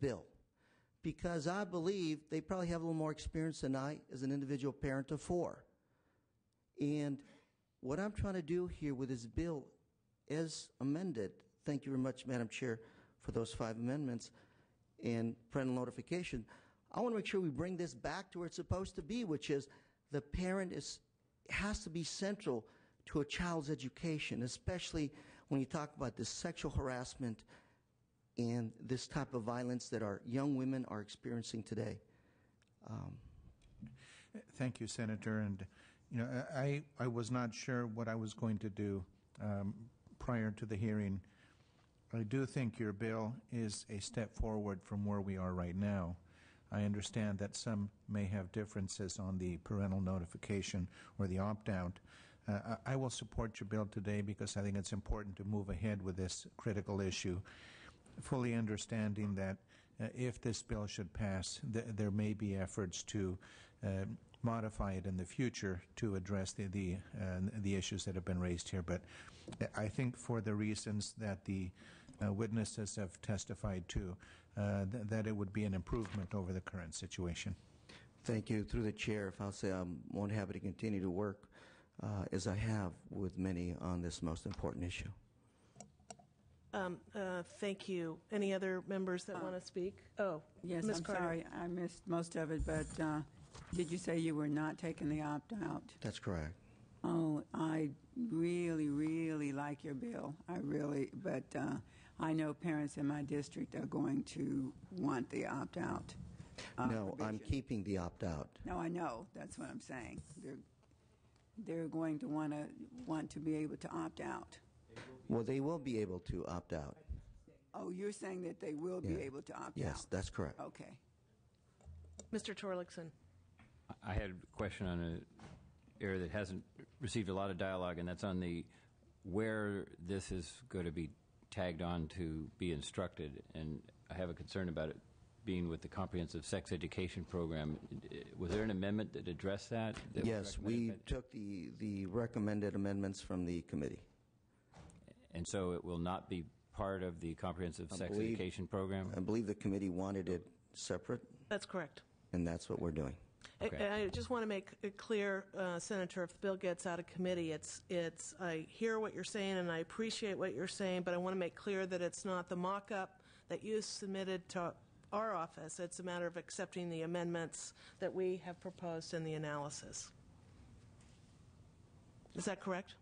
bill, because I believe they probably have a little more experience than I as an individual parent of 4. And what I'm trying to do here with this bill as amended, thank you very much, Madam Chair, for those 5 amendments, and parental notification, I want to make sure we bring this back to where it's supposed to be, which is the parent has to be central to a child's education, especially when you talk about this sexual harassment and this type of violence that our young women are experiencing today. Thank you, Senator. And I was not sure what I was going to do prior to the hearing. I do think your bill is a step forward from where we are right now. I understand that some may have differences on the parental notification or the opt-out. I will support your bill today because I think it's important to move ahead with this critical issue, fully understanding that if this bill should pass, there may be efforts to modify it in the future to address the issues that have been raised here. But I think for the reasons that the witnesses have testified to, that it would be an improvement over the current situation. Thank you. Through the chair, if I'll say I'm more than happy to continue to work as I have with many on this most important issue. Thank you. Any other members that want to speak? Oh, yes, Ms. I'm Carter. sorry. I missed most of it, but did you say you were not taking the opt-out? That's correct. Oh, I really, really like your bill. But I know parents in my district are going to want the opt-out. No, provision. I'm keeping the opt-out. No, I know. That's what I'm saying. They're going to want to be able to opt out. Well, they will be able to opt out. Oh, you're saying that they will be able to opt out? Yes, that's correct. Okay. Mr. Torlakson. I had a question on an area that hasn't received a lot of dialogue, and that's on the where this is going to be tagged on to be instructed. And I have a concern about it being with the comprehensive sex education program. Was there an amendment that addressed that? Yes, we took the recommended amendments from the committee. And so it will not be part of the comprehensive sex education program? I believe the committee wanted it separate. That's correct. And that's what we're doing. Okay. I just want to make it clear, Senator, if the bill gets out of committee, I hear what you're saying and I appreciate what you're saying, but I want to make clear that it's not the mock-up that you submitted to our office. It's a matter of accepting the amendments that we have proposed in the analysis. Is that correct?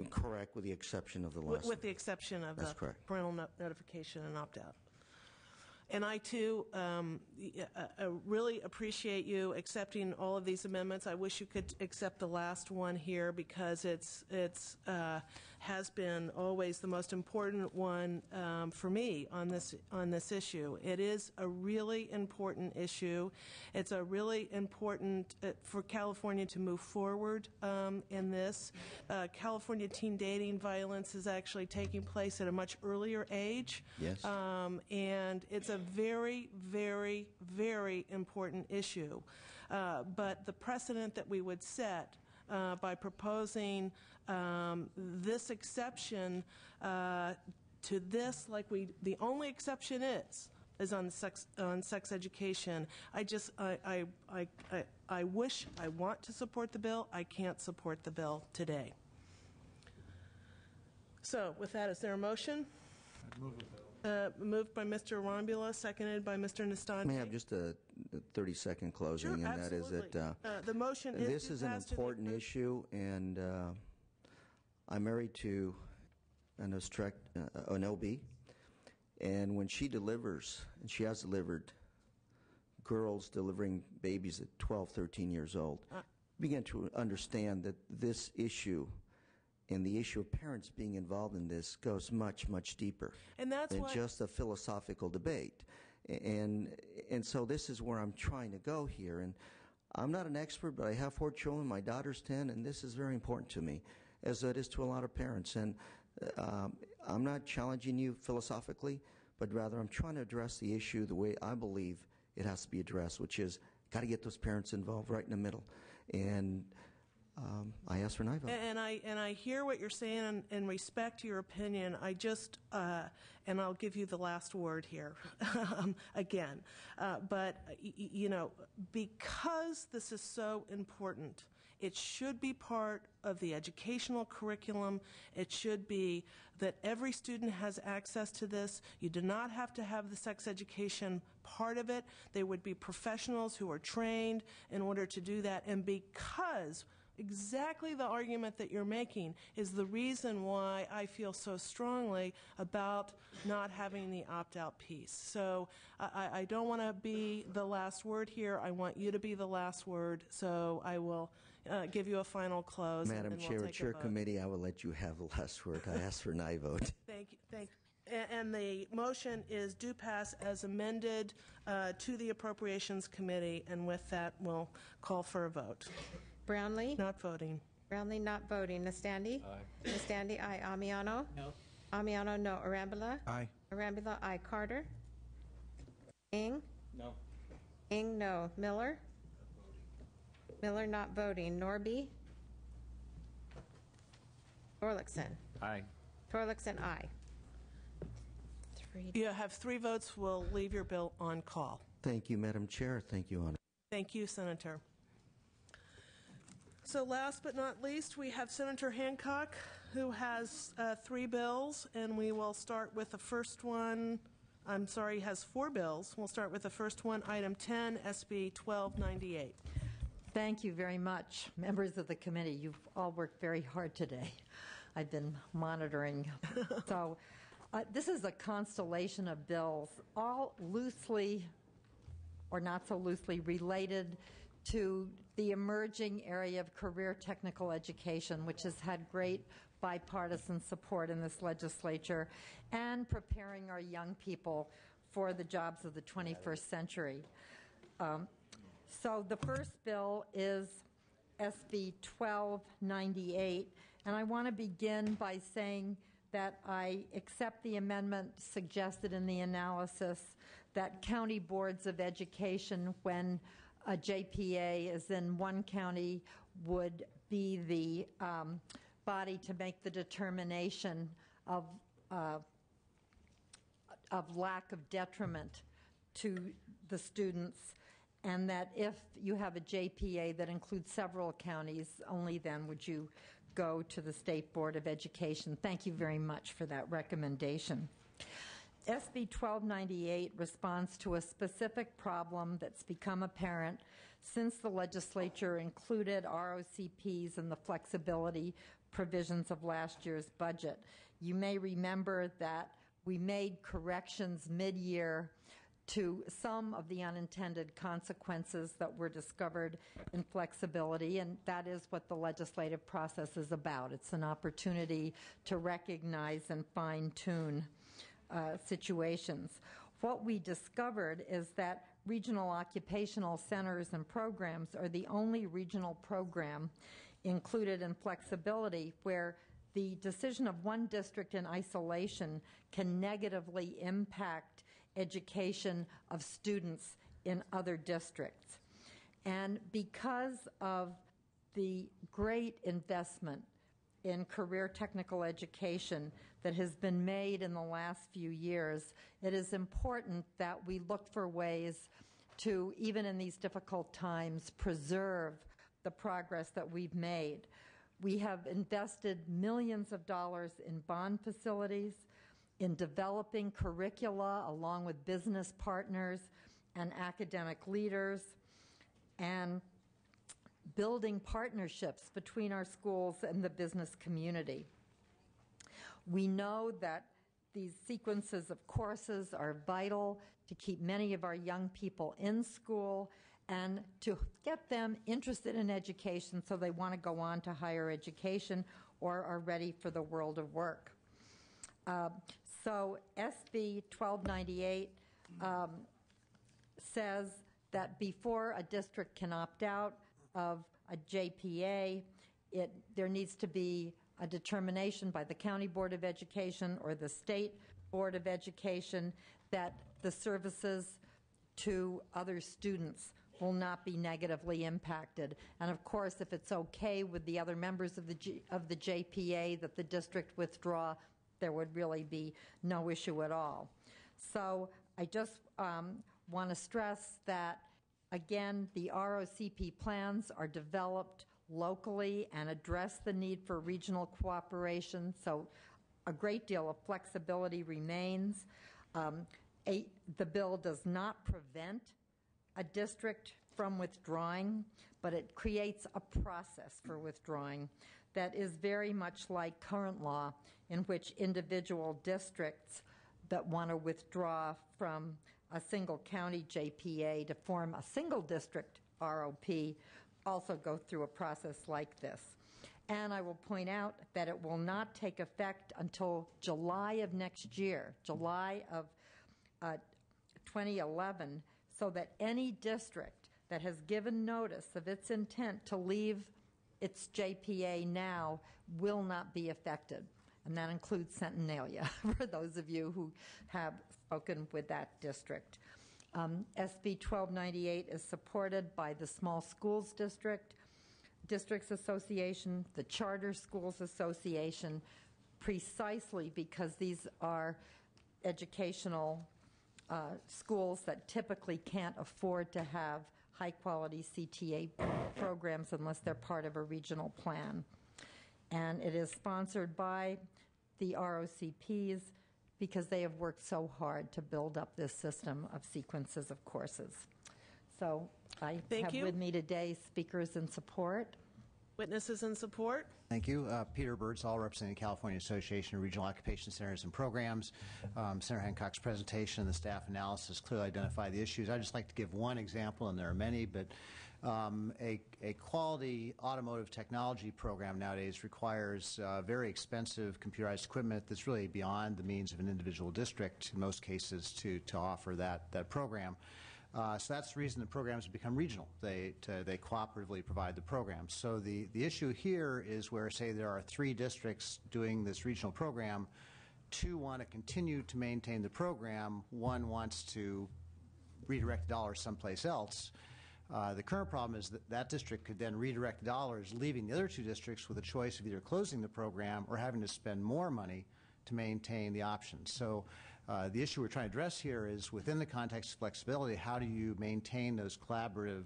Correct, with the exception of the last. With the exception of That's the correct. parental notification and opt-out. And I, too, really appreciate you accepting all of these amendments. I wish you could accept the last one here because it's has been always the most important one for me on this issue. It is a really important issue. It's a really important for California to move forward in this. California teen dating violence is actually taking place at a much earlier age. Yes. And it's a very, very, very important issue. But the precedent that we would set by proposing this exception to this, the only exception is on sex education. I wish I want to support the bill. I can't support the bill today. So, with that, is there a motion? I'd move the bill. Moved by Mr. Rombula, seconded by Mr. Nestante. May I have just a 30-second closing? Sure, and absolutely. That is that the motion is this is an important issue, and I'm married to an OB, and when she delivers, and she has delivered girls delivering babies at 12, 13 years old, begin to understand that this issue and the issue of parents being involved in this goes much, much deeper and that's than just a philosophical debate. And so this is where I'm trying to go here. And I'm not an expert, but I have 4 children. My daughter's 10, and this is very important to me, as it is to a lot of parents. And I'm not challenging you philosophically, but rather I'm trying to address the issue the way I believe it has to be addressed, which is got to get those parents involved right in the middle. And I ask for an aye vote. And I hear what you're saying and respect your opinion. I just, and I'll give you the last word here again. But, you know, because this is so important, it should be part of the educational curriculum. It should be that every student has access to this. You do not have to have the sex education part of it. There would be professionals who are trained in order to do that. And because exactly the argument that you're making is the reason why I feel so strongly about not having the opt-out piece. So I don't want to be the last word here. I want you to be the last word. So I will give you a final close. Madam and we'll Chair, take a Chair vote. Committee, I will let you have the last word. I ask for an aye vote. Thank you. And the motion is do pass as amended to the Appropriations Committee. And with that, we'll call for a vote. Brownlee? Not voting. Brownlee not voting. Nastandy? Aye. Nastandy, aye. Amiano? No. Amiano, no. Arambula? Aye. Arambula, aye. Carter? Ing? No. Ing, no. Miller? Miller not voting. Norby? Torlakson? Aye. Torlakson, aye. 3. You have 3 votes. We'll leave your bill on call. Thank you, Madam Chair. Thank you, Honor. Thank you, Senator. So last but not least, we have Senator Hancock, who has 3 bills, and we will start with the first one. I'm sorry, he has 4 bills. We'll start with the first one, item 10, SB 1298. Thank you very much. Members of the committee, you've all worked very hard today. I've been monitoring. So this is a constellation of bills, all loosely or not so loosely related to the emerging area of career technical education, which has had great bipartisan support in this legislature, and preparing our young people for the jobs of the 21st century. So the first bill is SB 1298, and I want to begin by saying that I accept the amendment suggested in the analysis that county boards of education, when a JPA is in one county, would be the body to make the determination of lack of detriment to the students, and that if you have a JPA that includes several counties, only then would you go to the State Board of Education. Thank you very much for that recommendation. SB 1298 responds to a specific problem that's become apparent since the legislature included ROCPs in the flexibility provisions of last year's budget. You may remember that we made corrections mid-year to some of the unintended consequences that were discovered in flexibility, and that is what the legislative process is about. It's an opportunity to recognize and fine-tune situations. What we discovered is that regional occupational centers and programs are the only regional program included in flexibility where the decision of one district in isolation can negatively impact education of students in other districts. And because of the great investment in career technical education that has been made in the last few years, it is important that we look for ways to, even in these difficult times, preserve the progress that we've made. We have invested millions of dollars in bond facilities, in developing curricula along with business partners and academic leaders, and building partnerships between our schools and the business community. We know that these sequences of courses are vital to keep many of our young people in school and to get them interested in education so they want to go on to higher education or are ready for the world of work. So SB 1298 says that before a district can opt out of a JPA, there needs to be a determination by the County Board of Education or the State Board of Education that the services to other students will not be negatively impacted. And of course, if it's okay with the other members of the JPA that the district withdraw, there would really be no issue at all. So I just want to stress that, again, the ROCP plans are developed locally and address the need for regional cooperation, so a great deal of flexibility remains. The bill does not prevent a district from withdrawing, but it creates a process for withdrawing that is very much like current law, in which individual districts that want to withdraw from a single county JPA to form a single district ROP also go through a process like this. And I will point out that it will not take effect until July of next year, July of 2011, so that any district that has given notice of its intent to leave its JPA now will not be affected. And that includes Centinalia, for those of you who have spoken with that district. SB 1298 is supported by the Small Schools Districts Association, the Charter Schools Association, precisely because these are educational schools that typically can't afford to have high-quality CTA programs unless they're part of a regional plan. And it is sponsored by the ROCPs because they have worked so hard to build up this system of sequences of courses. So I Thank have you. with me today speakers in support. Witnesses in support? Thank you. Peter Birdsall, representing the California Association of Regional Occupation Centers and Programs. Senator Hancock's presentation and the staff analysis clearly identify the issues. I'd just like to give one example, and there are many, but a quality automotive technology program nowadays requires very expensive computerized equipment that's really beyond the means of an individual district, in most cases, to offer that program. So that's the reason the programs have become regional. They cooperatively provide the programs. So the issue here is where, say, there are 3 districts doing this regional program. 2 want to continue to maintain the program. 1 wants to redirect dollars someplace else. The current problem is that district could then redirect dollars, leaving the other 2 districts with a choice of either closing the program or having to spend more money to maintain the options. So the issue we're trying to address here is, within the context of flexibility, how do you maintain those collaborative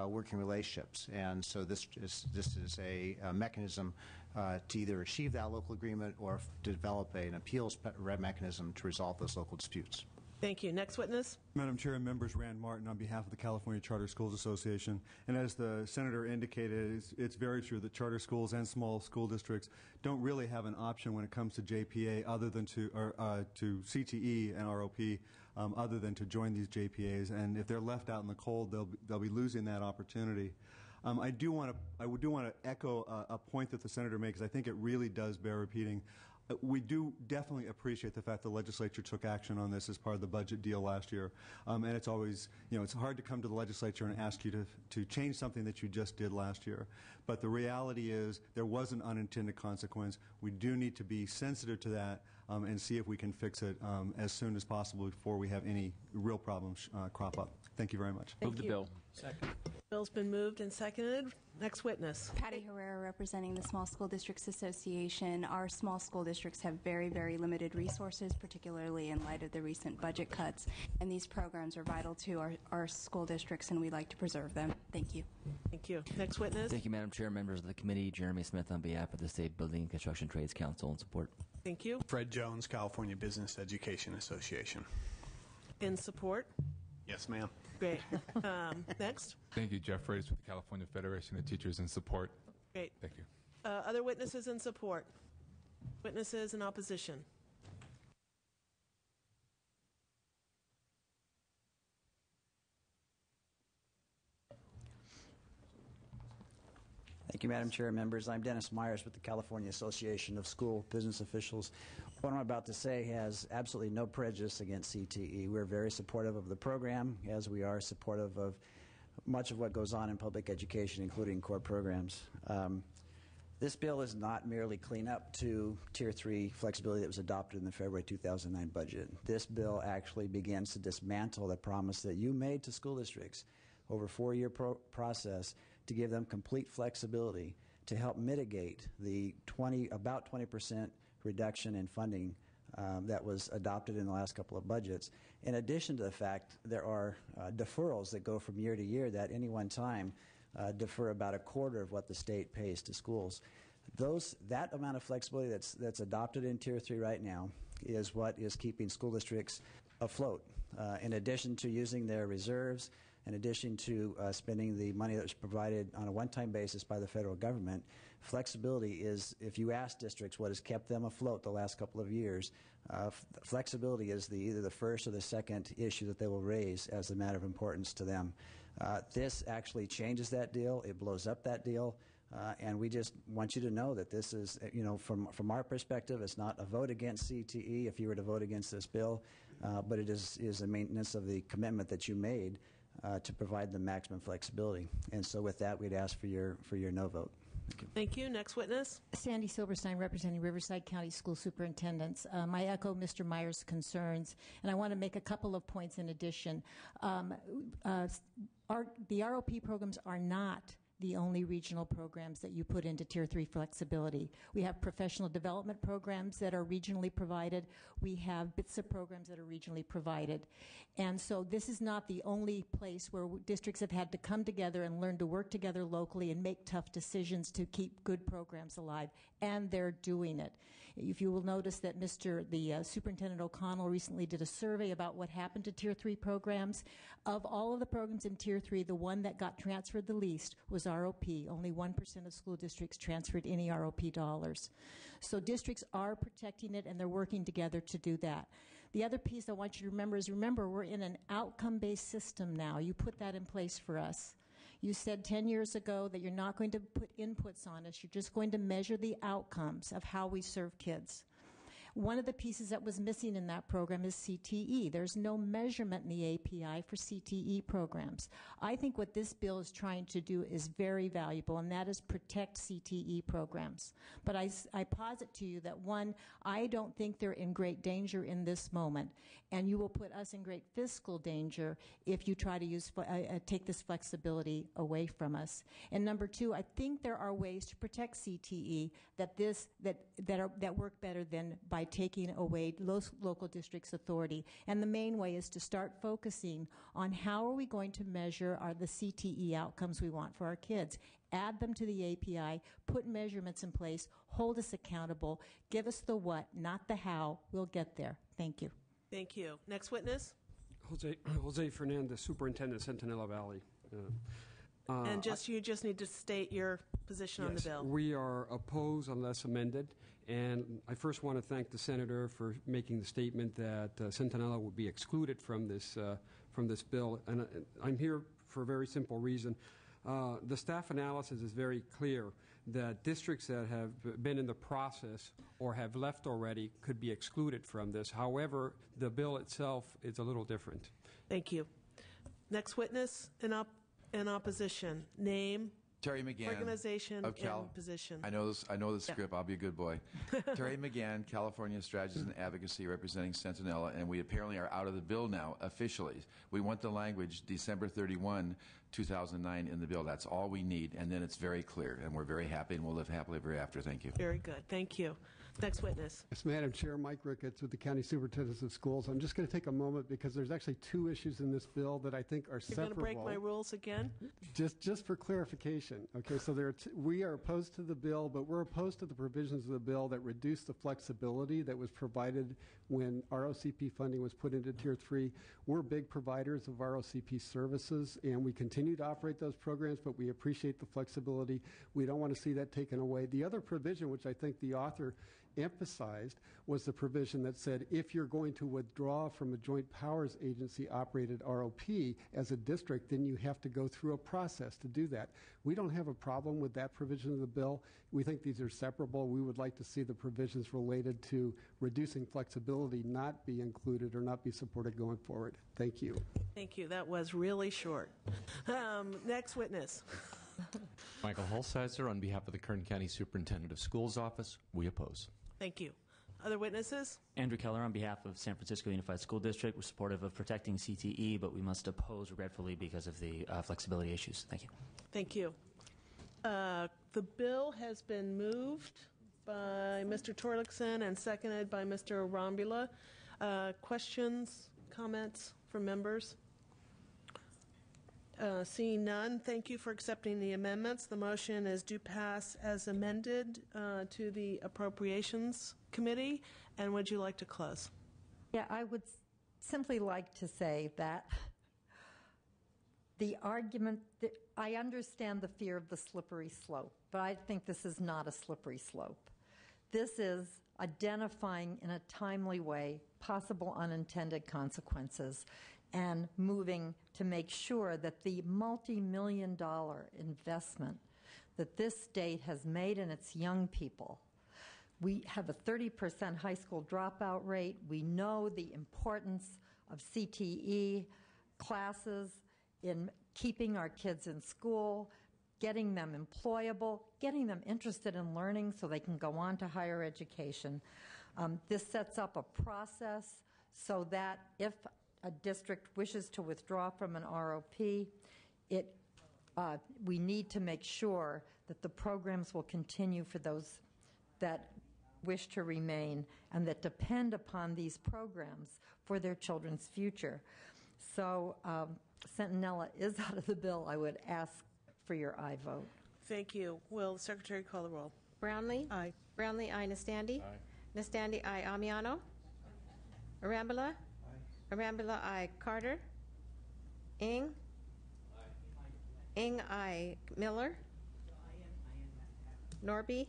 working relationships? And so this is a mechanism to either achieve that local agreement or to develop an appeals mechanism to resolve those local disputes. Thank you. Next witness. Madam Chair and members, Rand Martin on behalf of the California Charter Schools Association. And as the Senator indicated, it's very true that charter schools and small school districts don't really have an option when it comes to JPA other than to CTE and ROP, other than to join these JPAs. And if they're left out in the cold, they'll be losing that opportunity. I do want to echo a point that the Senator makes. I think it really does bear repeating. We do definitely appreciate the fact the legislature took action on this as part of the budget deal last year. And it's always, it's hard to come to the legislature and ask you to change something that you just did last year. But the reality is there was an unintended consequence. We do need to be sensitive to that and see if we can fix it as soon as possible before we have any real problems crop up. Thank you very much. Thank Move the you. bill. Second. Bill's been moved and seconded. Next witness. Patty Herrera, representing the Small School Districts Association. Our small school districts have very, very limited resources, particularly in light of the recent budget cuts. And these programs are vital to our school districts, and we like to preserve them. Thank you. Thank you. Next witness. Thank you, Madam Chair, members of the committee. Jeremy Smith on behalf of the State Building and Construction Trades Council in support. Thank you. Fred Jones, California Business Education Association. In support. Yes, ma'am. Great. Next. Thank you, Jeff Reyes with the California Federation of Teachers in support. Great. Thank you. Other witnesses in support? Witnesses in opposition? Thank you, Madam Chair and members. I'm Dennis Myers with the California Association of School Business Officials. What I'm about to say has absolutely no prejudice against CTE. We're very supportive of the program, as we are supportive of much of what goes on in public education, including core programs. This bill is not merely cleanup to Tier 3 flexibility that was adopted in the February 2009 budget. This bill actually begins to dismantle the promise that you made to school districts over a 4-year process to give them complete flexibility to help mitigate the about 20% reduction in funding that was adopted in the last couple of budgets. In addition to the fact there are deferrals that go from year to year that any one time defer about a quarter of what the state pays to schools. That amount of flexibility that's adopted in Tier 3 right now is what is keeping school districts afloat. In addition to using their reserves, in addition to spending the money that was provided on a one-time basis by the federal government, flexibility is, if you ask districts what has kept them afloat the last couple of years, flexibility is either the first or the second issue that they will raise as a matter of importance to them. This actually changes that deal. It blows up that deal. And we just want you to know that this is, from our perspective, it's not a vote against CTE if you were to vote against this bill, but it is a maintenance of the commitment that you made to provide the maximum flexibility. And so with that, we'd ask for your no vote. Thank you. Thank you. Next witness. Sandy Silverstein, representing Riverside County School Superintendents. I echo Mr. Meyer's concerns, and I want to make a couple of points in addition. The ROP programs are not the only regional programs that you put into Tier 3 flexibility. We have professional development programs that are regionally provided. We have BITSA programs that are regionally provided. And so this is not the only place where districts have had to come together and learn to work together locally and make tough decisions to keep good programs alive, and they're doing it. If you will notice that the Superintendent O'Connell recently did a survey about what happened to Tier 3 programs. Of all of the programs in Tier 3, the one that got transferred the least was ROP. Only 1% of school districts transferred any ROP dollars. So districts are protecting it, and they're working together to do that. The other piece I want you to remember is, we're in an outcome-based system now. You put that in place for us. You said 10 years ago that you're not going to put inputs on us. You're just going to measure the outcomes of how we serve kids. One of the pieces that was missing in that program is CTE. There's no measurement in the API for CTE programs. I think what this bill is trying to do is very valuable, and that is protect CTE programs. But I posit to you that, one, I don't think they're in great danger in this moment, and you will put us in great fiscal danger if you try to take this flexibility away from us. And number two, I think there are ways to protect CTE that work better than by taking away local districts' authority. And the main way is to start focusing on how are we going to measure the CTE outcomes we want for our kids. Add them to the API, put measurements in place, hold us accountable, give us the what, not the how. We'll get there. Thank you. Thank you. Next witness. Jose Fernandez, Superintendent, Centinela Valley. And you just need to state your position on the bill. We are opposed unless amended. And I first want to thank the Senator for making the statement that Centinela will be excluded from this bill. And I'm here for a very simple reason. The staff analysis is very clear that districts that have been in the process or have left already could be excluded from this. However, the bill itself is a little different. Thank you. Next witness in opposition. Name. Terry McGann. Organization and position. I know the script. I'll be a good boy. Terry McGann, California Strategies and Advocacy, representing Centinela, and we apparently are out of the bill now, officially. We want the language December 31, 2009 in the bill. That's all we need, and then it's very clear, and we're very happy, and we'll live happily ever after. Thank you. Very good. Thank you. Next witness. Yes, Madam Chair, Mike Ricketts with the County Superintendents of Schools. I'm just going to take a moment because there's actually two issues in this bill that I think are separable. You're going to break my rules again? Just for clarification. Okay, so we are opposed to the bill, but we're opposed to the provisions of the bill that reduce the flexibility that was provided when ROCP funding was put into Tier 3. We're big providers of ROCP services, and we continue to operate those programs, but we appreciate the flexibility. We don't want to see that taken away. The other provision, which I think the author emphasized, was the provision that said if you're going to withdraw from a joint powers agency operated ROP as a district, then you have to go through a process to do that. We don't have a problem with that provision of the bill. We think these are separable. We would like to see the provisions related to reducing flexibility not be included or not be supported going forward. Thank you. Thank you. That was really short. Next witness. Michael Holsizer on behalf of the Kern County Superintendent of Schools Office. We oppose. Thank you. Other witnesses? Andrew Keller on behalf of San Francisco Unified School District. We're supportive of protecting CTE, but we must oppose regretfully because of the flexibility issues. Thank you. Thank you. The bill has been moved by Mr. Torlakson and seconded by Mr. Arambula. Questions, comments from members? Seeing none, thank you for accepting the amendments. The motion is due pass as amended to the Appropriations Committee. And would you like to close? Yeah, I would simply like to say that the argument, I understand the fear of the slippery slope, but I think this is not a slippery slope. This is identifying in a timely way possible unintended consequences and moving to make sure that the multi-million-dollar investment that this state has made in its young people. We have a 30% high school dropout rate. We know the importance of CTE classes in keeping our kids in school, getting them employable, getting them interested in learning so they can go on to higher education. This sets up a process so that if a district wishes to withdraw from an ROP, we need to make sure that the programs will continue for those that wish to remain and that depend upon these programs for their children's future. So Centinela is out of the bill. I would ask for your aye vote. Thank you. Will the Secretary call the roll? Brownlee? Aye. Brownlee, aye. Nasandi? Aye. Nasandi, aye. Amiano? Arambula? Arambula, aye. Carter? Ing? Ing, aye. Miller? Norby?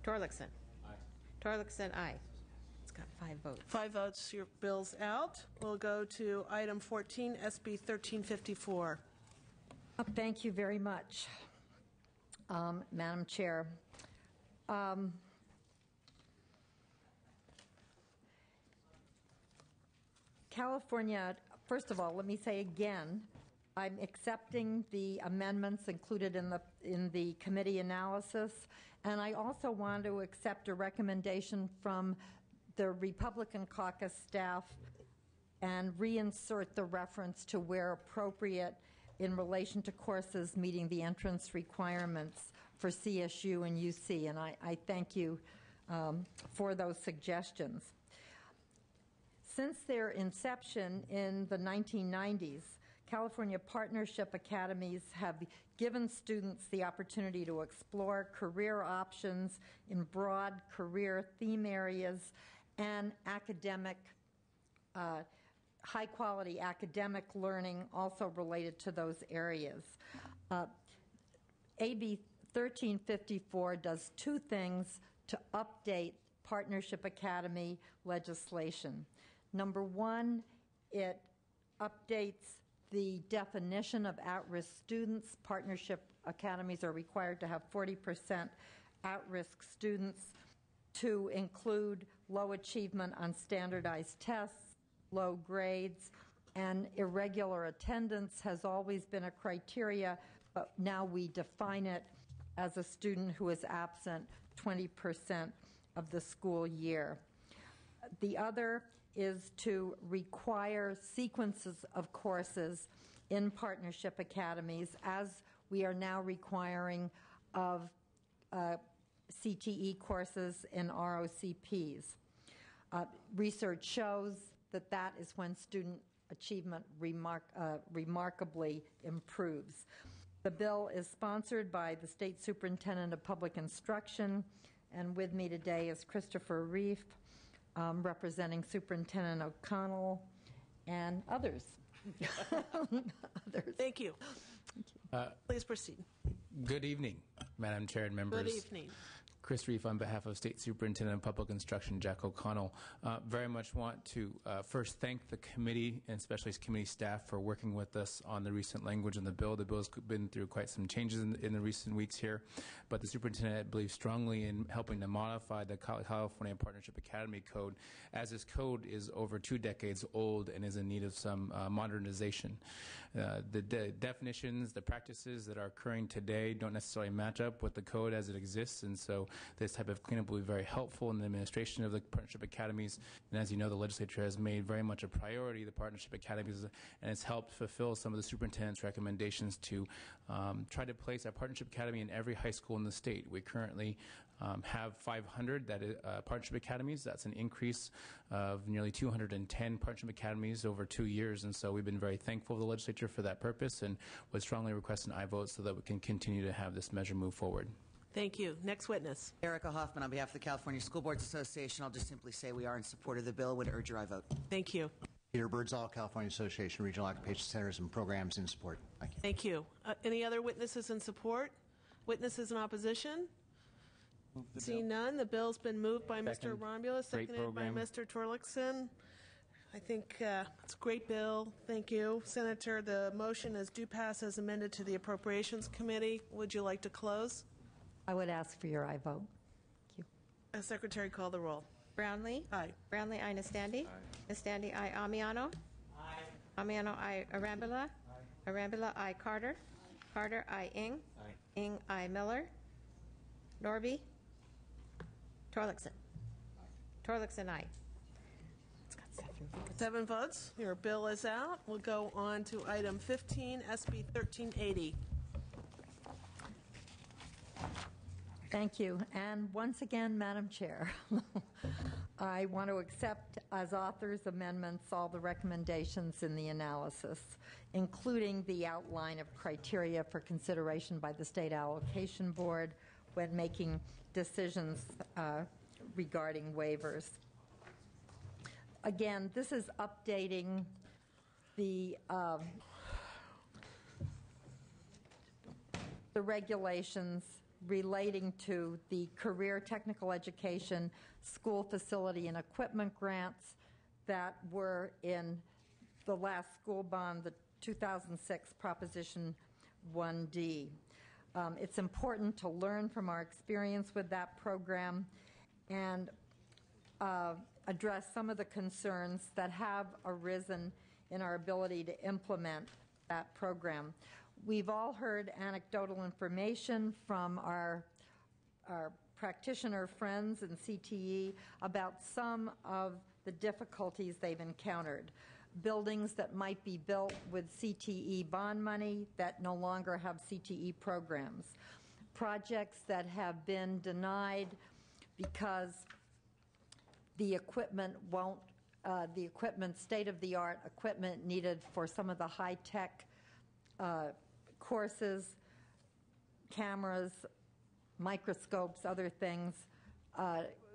Torlakson? Torlakson, aye. It's got 5 votes. 5 votes, your bill's out. We'll go to item 14, SB 1354. Thank you very much, Madam Chair. California, first of all, let me say again, I'm accepting the amendments included in the committee analysis, and I also want to accept a recommendation from the Republican caucus staff and reinsert the reference to where appropriate in relation to courses meeting the entrance requirements for CSU and UC, and I thank you for those suggestions. Since their inception in the 1990s, California Partnership Academies have given students the opportunity to explore career options in broad career theme areas and academic, high-quality academic learning also related to those areas. AB 1354 does 2 things to update Partnership Academy legislation. Number 1, it updates the definition of at-risk students. Partnership academies are required to have 40% at-risk students to include low achievement on standardized tests, low grades, and irregular attendance has always been a criteria, but now we define it as a student who is absent 20% of the school year. The other is to require sequences of courses in partnership academies, as we are now requiring of CTE courses in ROCPs. Research shows that that is when student achievement remarkably improves. The bill is sponsored by the State Superintendent of Public Instruction, and with me today is Christopher Reef, representing Superintendent O'Connell and others. Thank you. Please proceed. Good evening, Madam Chair and members. Good evening. Chris Reef on behalf of State Superintendent of Public Instruction Jack O'Connell. Very much want to first thank the committee and especially committee staff for working with us on the recent language in the bill. The bill has been through quite some changes in the recent weeks here, but the superintendent believes strongly in helping to modify the California Partnership Academy Code, as this code is over 2 decades old and is in need of some modernization. The definitions, the practices that are occurring today don't necessarily match up with the code as it exists, and so this type of cleanup will be very helpful in the administration of the partnership academies. And as you know, the legislature has made very much a priority the partnership academies, and it's helped fulfill some of the superintendent's recommendations to try to place a partnership academy in every high school in the state. We currently have 500 partnership academies. That's an increase of nearly 210 partnership academies over 2 years, and so we've been very thankful to the legislature for that purpose and would strongly request an aye vote so that we can continue to have this measure move forward. Thank you. Next witness. Erica Hoffman on behalf of the California School Boards Association. I'll just simply say we are in support of the bill. Would urge your aye vote. Thank you. Peter Birdsall, California Association of Regional Occupation Centers and Programs in support. Thank you. Thank you. Any other witnesses in support? Witnesses in opposition? See none. The bill's been moved by Mr. Rombula, seconded by Mr. Torlakson. I think it's a great bill. Thank you, Senator. The motion is due pass as amended to the Appropriations Committee. Would you like to close? I would ask for your aye vote. Thank you. Secretary, call the roll. Brownlee? Aye. Brownlee, aye. Nastandi? Aye. Nastandi, aye. Amiano? Aye. Amiano, aye. Arambula? Aye. Arambula, aye. Carter? Carter, aye. Ing? Aye. Ing, aye. Miller? Norby? Torlakson? Torlakson, aye. It's got 7 votes. 7 votes. Your bill is out. We'll go on to item 15, SB 1380. Thank you. And once again, Madam Chair, I want to accept as authors amendments all the recommendations in the analysis, including the outline of criteria for consideration by the State Allocation Board when making decisions regarding waivers. Again, this is updating the regulations relating to the career technical education, school facility, and equipment grants that were in the last school bond, the 2006 Proposition 1D. It's important to learn from our experience with that program and address some of the concerns that have arisen in our ability to implement that program. We've all heard anecdotal information from our practitioner friends in CTE about some of the difficulties they've encountered. Buildings that might be built with CTE bond money that no longer have CTE programs. Projects that have been denied because the equipment won't, the equipment, state-of-the-art equipment needed for some of the high-tech courses, cameras, microscopes, other things,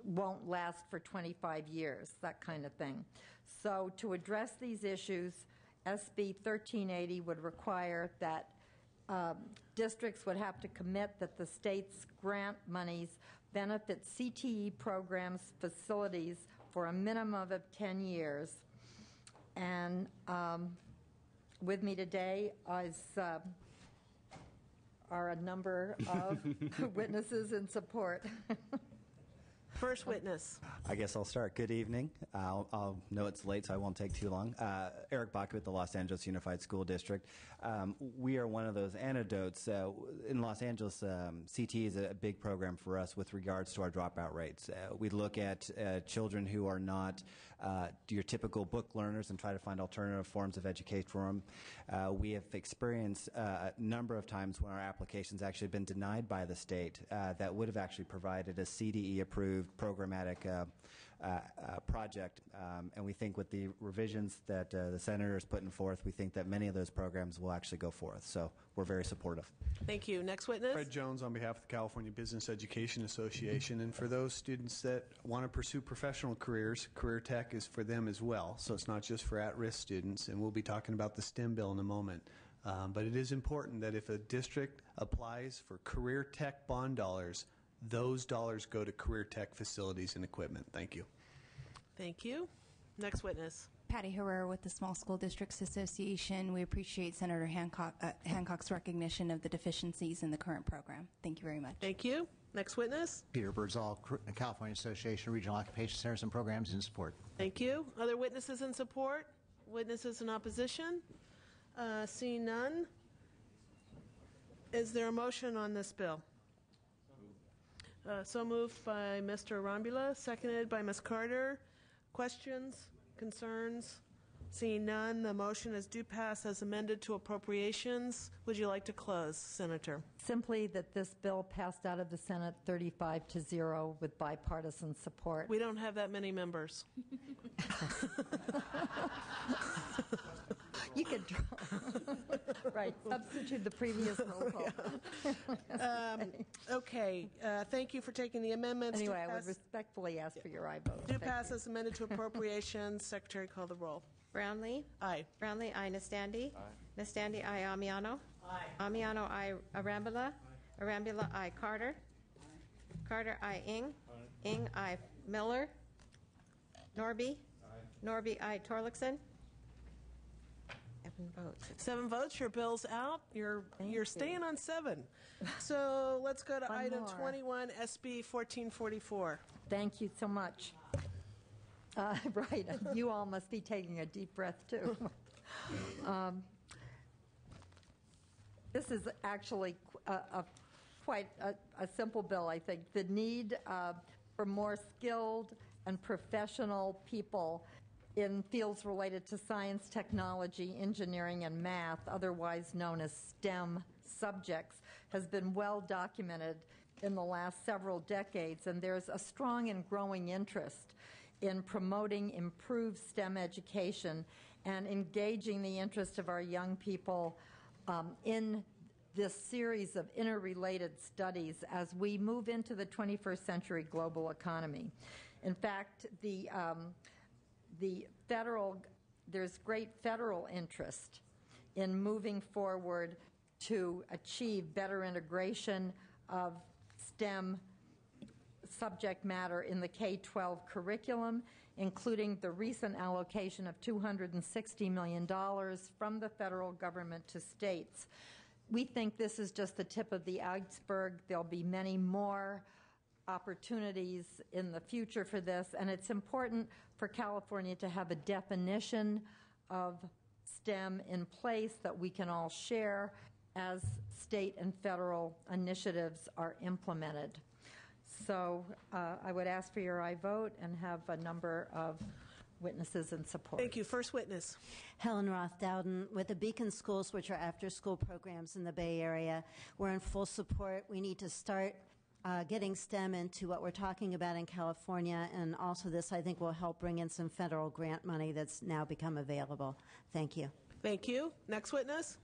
won't last for 25 years, that kind of thing. So to address these issues, SB 1380 would require that districts would have to commit that the state's grant monies benefit CTE programs, facilities for a minimum of 10 years. And with me today are a number of witnesses in support. First witness. I guess I'll start. Good evening. I'll know it's late, so I won't take too long. Eric Baca with the Los Angeles Unified School District. We are one of those anecdotes. In Los Angeles, CTE is a big program for us with regards to our dropout rates. We look at children who are not your typical book learners and try to find alternative forms of education for them. We have experienced a number of times when our applications actually been denied by the state that would have actually provided a CDE-approved programmatic project, and we think with the revisions that the Senator is putting forth, we think that many of those programs will actually go forth. So we're very supportive. Thank you. Next witness. Fred Jones on behalf of the California Business Education Association. And for those students that want to pursue professional careers, Career Tech is for them as well. So it's not just for at-risk students, and we'll be talking about the STEM bill in a moment. But it is important that if a district applies for Career Tech bond dollars, those dollars go to Career Tech facilities and equipment. Thank you. Thank you. Next witness. Patty Herrera with the Small School Districts Association. We appreciate Senator Hancock's recognition of the deficiencies in the current program. Thank you very much. Thank you. Next witness. Peter Birdsall, California Association of Regional Occupation Centers and Programs in support. Thank you. Other witnesses in support? Witnesses in opposition? Seeing none. Is there a motion on this bill? So moved by Mr. Arambula, seconded by Ms. Carter. Questions, concerns? Seeing none, the motion is due pass as amended to appropriations. Would you like to close, Senator? Simply that this bill passed out of the Senate 35-0 with bipartisan support. We don't have that many members. You could draw. Right, substitute the previous roll call. Okay, thank you for taking the amendments. Anyway, I would respectfully ask for your aye vote. Do pass as amended to appropriations. Secretary, call the roll. Brownlee? Aye. Brownlee, aye. Nastandi? Nastandi, aye. Amiano? Aye. Amiano, aye. Arambula? Arambula, aye. Carter? Carter, aye. Ing? Ing, aye. Miller? Norby? Norby, aye. Torlakson? 7 votes. 7 votes. Your bill's out. You're staying on 7. So let's go to item more. 21, SB 1444. Thank you so much. Right, you all must be taking a deep breath, too. This is actually quite a simple bill, I think. The need for more skilled and professional people in fields related to science, technology, engineering, and math, otherwise known as STEM subjects, has been well documented in the last several decades, and there's a strong and growing interest in promoting improved STEM education and engaging the interest of our young people in this series of interrelated studies as we move into the 21st century global economy. In fact, there's great federal interest in moving forward to achieve better integration of STEM subject matter in the K-12 curriculum, including the recent allocation of $260 million from the federal government to states. We think this is just the tip of the iceberg. There'll be many more opportunities in the future for this, and it's important for California to have a definition of STEM in place that we can all share as state and federal initiatives are implemented. So I would ask for your aye vote and have a number of witnesses in support. Thank you. First witness. Helen Roth Dowden. With the Beacon Schools, which are after-school programs in the Bay Area, we're in full support. We need to start getting STEM into what we're talking about in California, and also this, I think, will help bring in some federal grant money that's now become available. Thank you. Thank you. Next witness.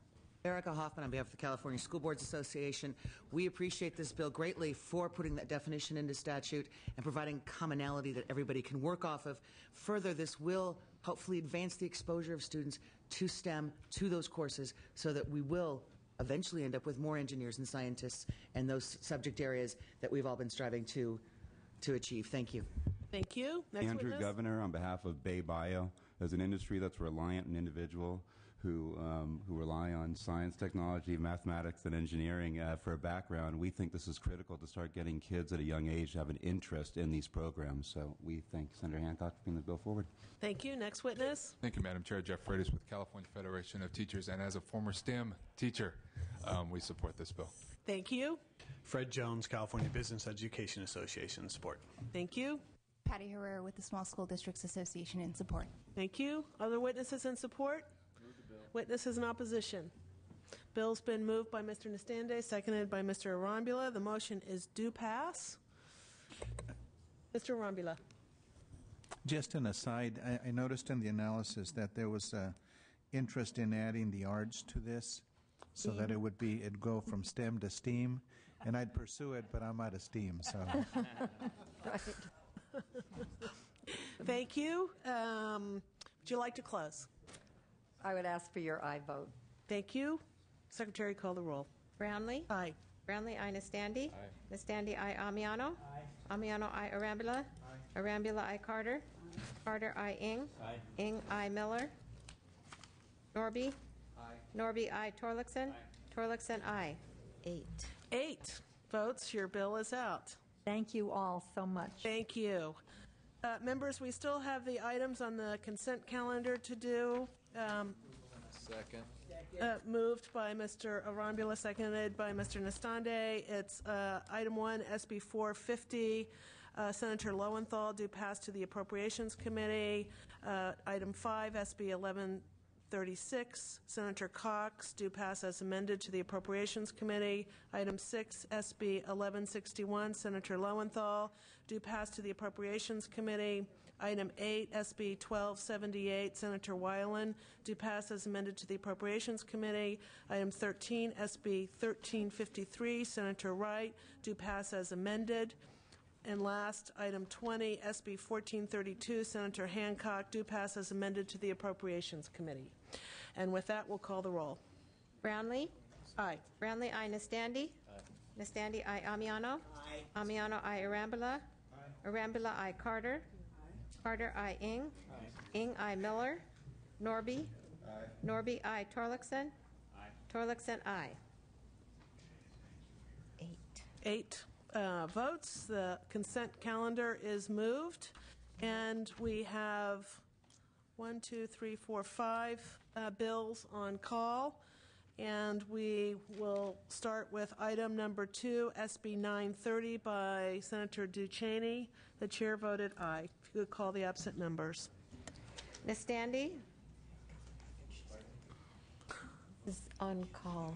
Erica Hoffman on behalf of the California School Boards Association. We appreciate this bill greatly for putting that definition into statute and providing commonality that everybody can work off of. Further, this will hopefully advance the exposure of students to STEM, to those courses, so that we will eventually end up with more engineers and scientists and those subject areas that we've all been striving to achieve. Thank you. Thank you. Next Andrew witness. Governor on behalf of Bay Bio. As an industry that's reliant on individual who rely on science, technology, mathematics, and engineering for a background, we think this is critical to start getting kids at a young age to have an interest in these programs. So we thank Senator Hancock for bringing the bill forward. Thank you. Next witness. Thank you, Madam Chair. Jeff Freitas with California Federation of Teachers, and as a former STEM teacher, we support this bill. Thank you. Fred Jones, California Business Education Association, support. Thank you. Patty Herrera with the Small School Districts Association in support. Thank you. Other witnesses in support? Witnesses in opposition. Bill's been moved by Mr. Nastande, seconded by Mr. Arambula. The motion is due pass. Mr. Arambula. Just an aside, I noticed in the analysis that there was interest in adding the arts to this so that it'd go from STEM to STEAM, and I'd pursue it, but I'm out of steam, so. Right. Thank you. Would you like to close? I would ask for your aye vote. Thank you. Secretary, call the roll. Brownlee? Aye. Brownlee, aye. Nastandi? Aye. Nastandi, aye. Amiano? Aye. Amiano, aye. Arambula? Aye. Arambula, aye. Carter? Aye. Carter, aye. Ing? Aye. Ing, aye. Miller? Norby? Aye. Norby, aye. Torlakson? Aye. Torlakson, aye. 8. 8 votes. Your bill is out. Thank you all so much. Thank you. Members, we still have the items on the consent calendar to do. Second. Moved by Mr. Arambula, seconded by Mr. Nastande. It's item 1, SB 450. Senator Lowenthal, do pass to the Appropriations Committee. Item 5, SB 1136. Senator Cox, do pass as amended to the Appropriations Committee. Item 6, SB 1161. Senator Lowenthal, do pass to the Appropriations Committee. Item 8, SB 1278, Senator Weiland, do pass as amended to the Appropriations Committee. Item 13, SB 1353, Senator Wright, do pass as amended. And last, item 20, SB 1432, Senator Hancock, do pass as amended to the Appropriations Committee. And with that, we'll call the roll. Brownlee? Aye. Brownlee, aye. Nastandi? Aye. Nastandi, aye. Amiano? Aye. Amiano, aye. Arambula? Aye. Arambula, aye. Carter? Carter, aye. Ing? Aye. Ing, aye. Miller? Norby? Aye. Norby, aye. Torlakson? Aye. Torlakson, aye. 8 votes. The consent calendar is moved, and we have 5 bills on call. And we will start with item number 2, SB 930 by Senator Ducheney. The chair voted aye. If you could call the absent members. Nastandi is on call.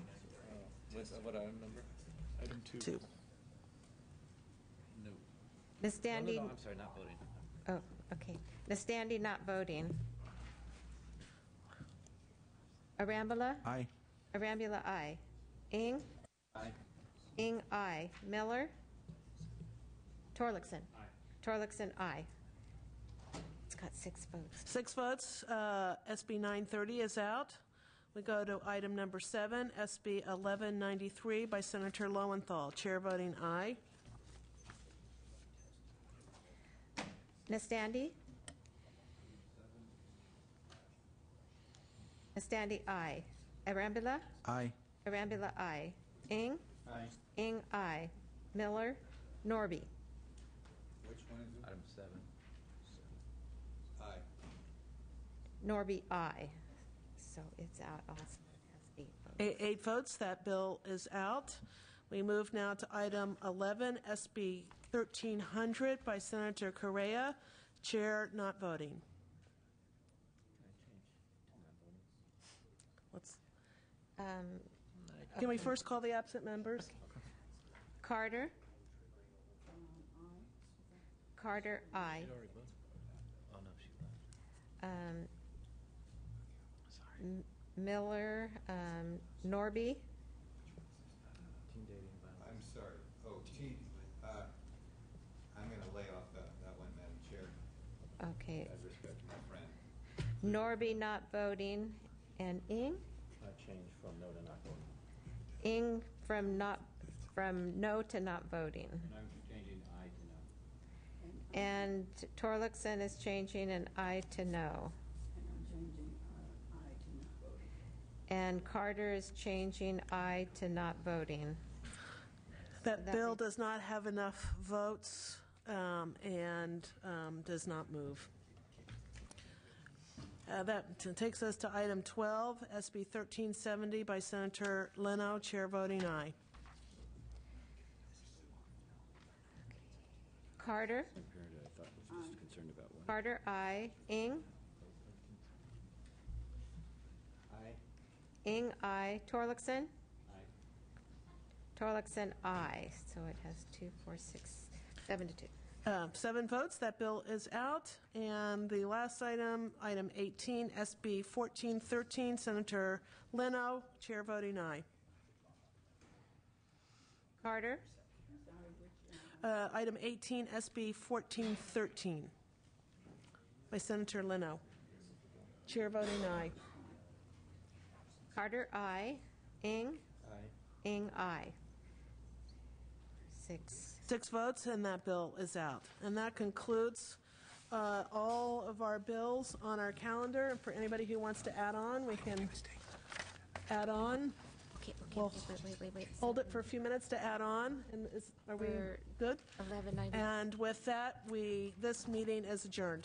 What item number? Item 2. No. Nastandi. No, I'm sorry, not voting. Oh, okay. Nastandi not voting. Arambula? Aye. Arambula, aye. Ing? Aye. Ing, aye. Miller? Torlakson? Aye. Torlakson, aye. It's got 6 votes. 6 votes. SB 930 is out. We go to item number 7, SB 1193 by Senator Lowenthal. Chair voting aye. Nastandi? Nastandi, aye. Arambula? Aye. Arambula, aye. Ing? Aye. Ing, aye. Miller? Norby? Which one is it? Item 7. Aye. Norby, aye. So it's out also. It has 8 votes. 8 votes. That bill is out. We move now to item 11, SB 1300 by Senator Correa. Chair not voting. Let's. Can we first call the absent members? Carter? Carter, aye. Oh, no, she left. Miller, Norby? Teen dating violence. I'm sorry. Oh, teen. I'm going to lay off that one, Madam Chair. Okay. Out of respect to my friend. Norby not voting, and Ing? I changed from no to not voting. Ing from no to not voting. And I'm changing aye to no. And Torlakson is changing an aye to no. And Carter is changing aye to not voting. That bill does not have enough votes and does not move. That takes us to item 12, SB 1370 by Senator Leno. Chair voting aye. Carter? I thought was just concerned about one. Carter, aye. Ing? Aye. Ing, aye. Torlakson? Aye. Torlakson, aye. So it has 2, 4, 6, 7 to 2. 7 votes. That bill is out. And the last item, item 18, SB 1413, Senator Leno. Chair voting aye. Carter? Item 18, SB 1413 by Senator Leno. Chair voting aye. Carter, aye. Ing? Aye. Ing, aye. 6. 6 votes, and that bill is out. And that concludes all of our bills on our calendar. And for anybody who wants to add on, we can add on. Okay, Well, wait. hold it for a few minutes to add on. And are we We're good? 11:90. And with that, this meeting is adjourned.